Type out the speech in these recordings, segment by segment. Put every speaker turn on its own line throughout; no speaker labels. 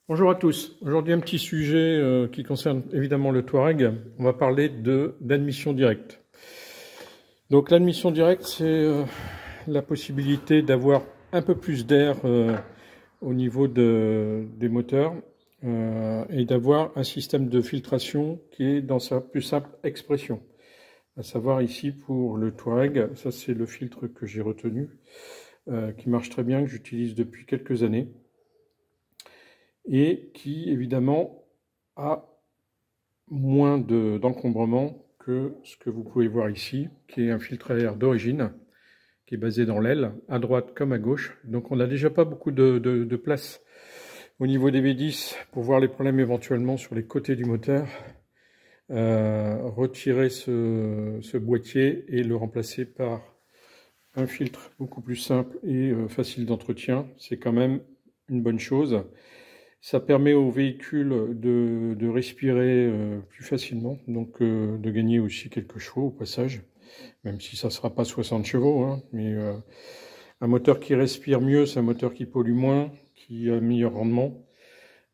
Bonjour à tous. Aujourd'hui, un petit sujet qui concerne évidemment le Touareg. On va parler d'admission directe. Donc l'admission directe, c'est la possibilité d'avoir un peu plus d'air au niveau des moteurs et d'avoir un système de filtration qui est dans sa plus simple expression. À savoir ici pour le Touareg, ça c'est le filtre que j'ai retenu, qui marche très bien, que j'utilise depuis quelques années, et qui évidemment a moins d'encombrement que ce que vous pouvez voir ici, qui est un filtre à air d'origine, qui est basé dans l'aile, à droite comme à gauche. Donc on n'a déjà pas beaucoup de place au niveau des V10 pour voir les problèmes éventuellement sur les côtés du moteur. Retirer ce boîtier et le remplacer par un filtre beaucoup plus simple et facile d'entretien, c'est quand même une bonne chose. Ça permet au véhicule de respirer plus facilement, donc de gagner aussi quelques chevaux au passage, même si ça ne sera pas 60 chevaux, hein, mais un moteur qui respire mieux, c'est un moteur qui pollue moins, qui a un meilleur rendement.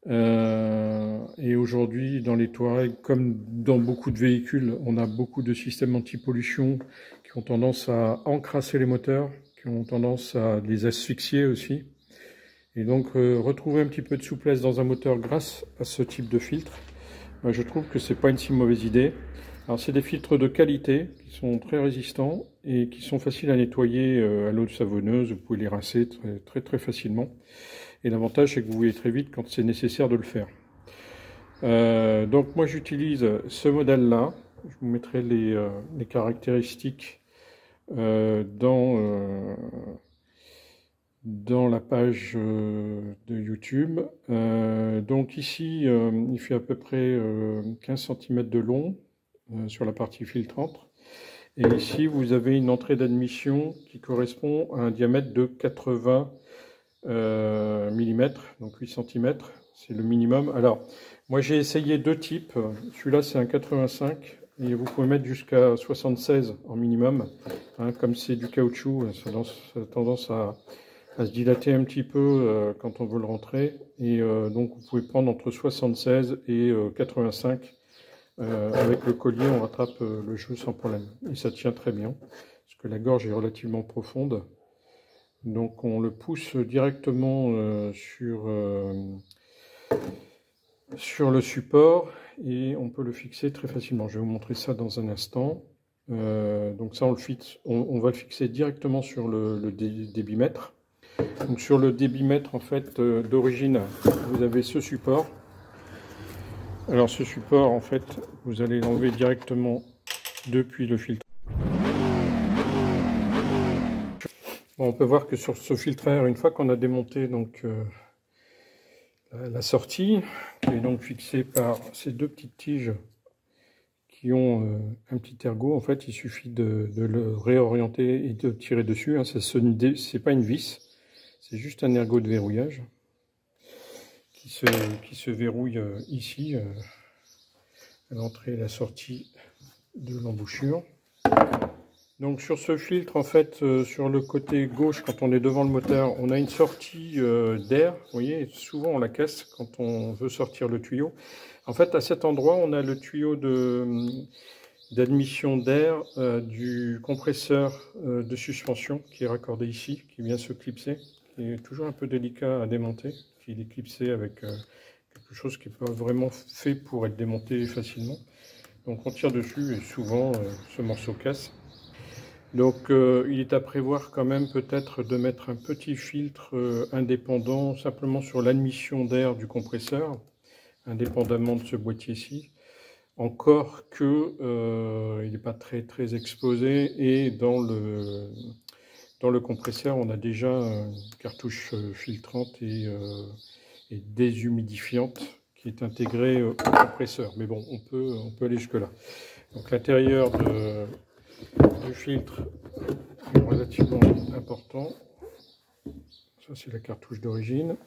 Et aujourd'hui, dans les Touareg, comme dans beaucoup de véhicules, on a beaucoup de systèmes anti-pollution qui ont tendance à encrasser les moteurs, qui ont tendance à les asphyxier aussi. Et donc, retrouver un petit peu de souplesse dans un moteur grâce à ce type de filtre, je trouve que c'est pas une si mauvaise idée. Alors, c'est des filtres de qualité qui sont très résistants et qui sont faciles à nettoyer à l'eau savonneuse. Vous pouvez les rincer très facilement. Et l'avantage, c'est que vous voyez très vite quand c'est nécessaire de le faire. Donc, moi, j'utilise ce modèle-là. Je vous mettrai les caractéristiques dans la page de YouTube. Donc ici, il fait à peu près 15 cm de long sur la partie filtrante. Et ici, vous avez une entrée d'admission qui correspond à un diamètre de 80 mm, donc 8 cm, c'est le minimum. Alors, moi j'ai essayé deux types. Celui-là, c'est un 85 et vous pouvez mettre jusqu'à 76 en minimum. Hein, comme c'est du caoutchouc, ça a tendance à se dilater un petit peu quand on veut le rentrer, et donc vous pouvez prendre entre 76 et 85. Avec le collier, on rattrape le jeu sans problème, et ça tient très bien, parce que la gorge est relativement profonde. Donc on le pousse directement sur le support, et on peut le fixer très facilement. Je vais vous montrer ça dans un instant. Donc ça, on va le fixer directement sur le débitmètre. Donc sur le débitmètre en fait d'origine, vous avez ce support. Alors ce support en fait, vous allez l'enlever directement depuis le filtre. Bon, on peut voir que sur ce filtre à air, une fois qu'on a démonté donc la sortie, qui est donc fixée par ces deux petites tiges qui ont un petit ergot, en fait, il suffit de le réorienter et de tirer dessus. Hein. C'est pas une vis. C'est juste un ergot de verrouillage qui se verrouille ici, à l'entrée et la sortie de l'embouchure. Donc sur ce filtre, en fait, sur le côté gauche, quand on est devant le moteur, on a une sortie d'air. Vous voyez, souvent on la casse quand on veut sortir le tuyau. En fait, à cet endroit, on a le tuyau d'admission d'air du compresseur de suspension qui est raccordé ici, qui vient se clipser. Qui est toujours un peu délicat à démonter, qui est clipsé avec quelque chose qui n'est pas vraiment fait pour être démonté facilement. Donc on tire dessus et souvent ce morceau casse. Donc il est à prévoir quand même peut-être de mettre un petit filtre indépendant simplement sur l'admission d'air du compresseur, indépendamment de ce boîtier-ci. Encore que il n'est pas très exposé, et dans le compresseur, on a déjà une cartouche filtrante et déshumidifiante qui est intégrée au compresseur. Mais bon, on peut aller jusque-là. Donc l'intérieur du filtre est relativement important. Ça, c'est la cartouche d'origine.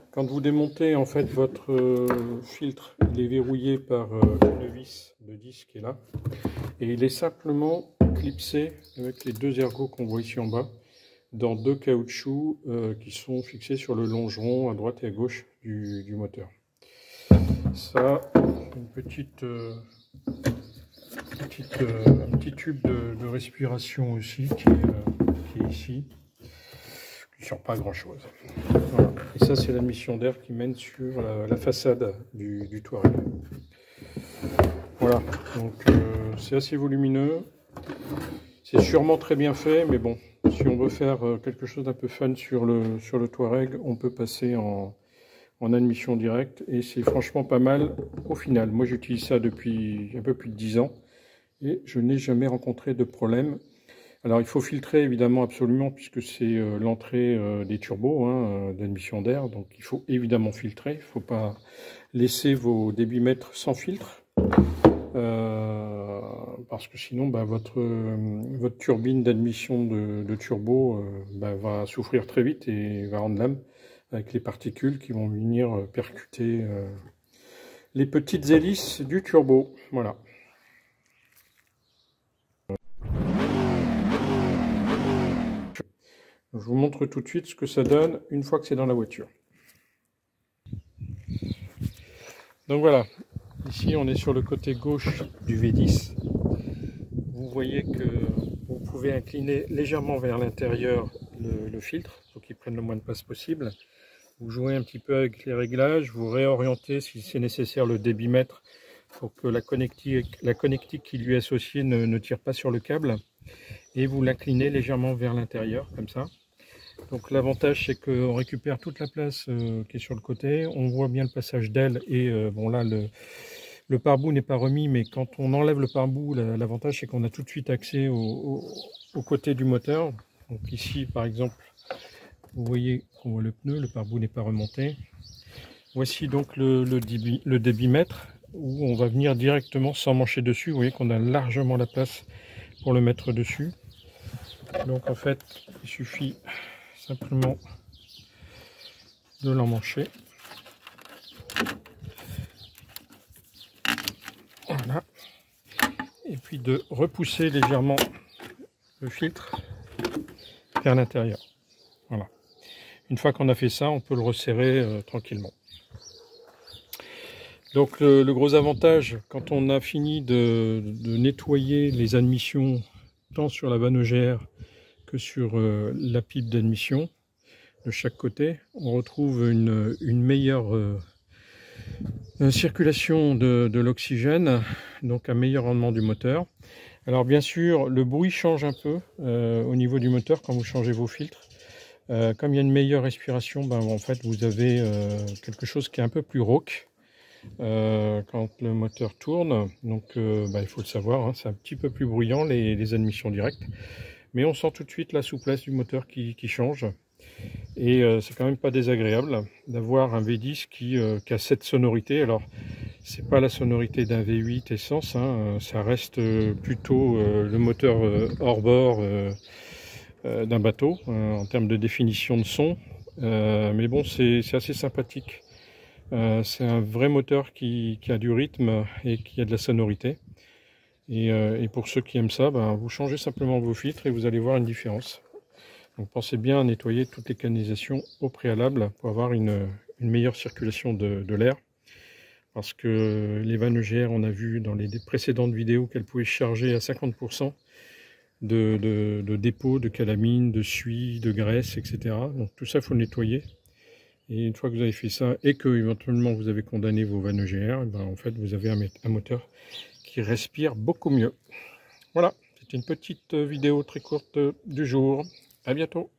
Quand vous démontez en fait votre filtre, il est verrouillé par une vis de 10 qui est là. Et il est simplement clipsé avec les deux ergots qu'on voit ici en bas. dans 2 caoutchoucs qui sont fixés sur le longeron à droite et à gauche du moteur. Ça, une un petit tube de respiration aussi qui est ici, qui ne sert pas à grand chose. Voilà. Et ça, c'est l'admission d'air qui mène sur la façade du Touareg. Voilà, donc c'est assez volumineux. C'est sûrement très bien fait, mais bon, si on veut faire quelque chose d'un peu fun sur le Touareg, on peut passer en admission directe et c'est franchement pas mal au final. Moi j'utilise ça depuis un peu plus de 10 ans et je n'ai jamais rencontré de problème. Alors il faut filtrer évidemment absolument puisque c'est l'entrée des turbos d'admission d'air, donc il faut évidemment filtrer. Il ne faut pas laisser vos débitmètres sans filtre. Parce que sinon votre turbine d'admission de turbo va souffrir très vite et va rendre l'âme avec les particules qui vont venir percuter les petites hélices du turbo. Voilà. Je vous montre tout de suite ce que ça donne une fois que c'est dans la voiture. Donc voilà, ici on est sur le côté gauche du V10. Vous voyez que vous pouvez incliner légèrement vers l'intérieur le filtre pour qu'il prenne le moins de place possible. Vous jouez un petit peu avec les réglages, vous réorientez si c'est nécessaire le débitmètre pour que la connectique qui lui est associée ne tire pas sur le câble. Et vous l'inclinez légèrement vers l'intérieur comme ça. Donc l'avantage c'est qu'on récupère toute la place qui est sur le côté. On voit bien le passage d'aile et bon là le pare-boue n'est pas remis, mais quand on enlève le pare-boue, l'avantage c'est qu'on a tout de suite accès au côté du moteur. Donc ici par exemple, vous voyez qu'on voit le pneu, le pare-boue n'est pas remonté. Voici donc le débitmètre où on va venir directement sans mancher dessus. Vous voyez qu'on a largement la place pour le mettre dessus. Donc en fait, il suffit simplement de l'emmancher. Voilà. Et puis de repousser légèrement le filtre vers l'intérieur. Voilà. Une fois qu'on a fait ça, on peut le resserrer tranquillement. Donc le gros avantage, quand on a fini de nettoyer les admissions, tant sur la vanne EGR que sur la pipe d'admission de chaque côté, on retrouve une meilleure circulation de l'oxygène, donc un meilleur rendement du moteur. Alors bien sûr, le bruit change un peu au niveau du moteur quand vous changez vos filtres. Comme il y a une meilleure respiration, en fait vous avez quelque chose qui est un peu plus rauque quand le moteur tourne. Donc il faut le savoir, hein, c'est un petit peu plus bruyant les admissions directes. Mais on sent tout de suite la souplesse du moteur qui change. Et c'est quand même pas désagréable d'avoir un V10 qui a cette sonorité. Alors c'est pas la sonorité d'un V8 essence, hein, ça reste plutôt le moteur hors bord d'un bateau en termes de définition de son. Mais bon, c'est assez sympathique. C'est un vrai moteur qui a du rythme et qui a de la sonorité. Et pour ceux qui aiment ça, vous changez simplement vos filtres et vous allez voir une différence. Donc pensez bien à nettoyer toutes les canalisations au préalable pour avoir une meilleure circulation de l'air. Parce que les vannes EGR, on a vu dans les précédentes vidéos qu'elles pouvaient charger à 50% de dépôts, de calamine, de suie, de graisse, etc. Donc tout ça, il faut le nettoyer. Et une fois que vous avez fait ça et que éventuellement vous avez condamné vos vannes EGR, en fait vous avez un moteur qui respire beaucoup mieux. Voilà, c'était une petite vidéo très courte du jour. À bientôt.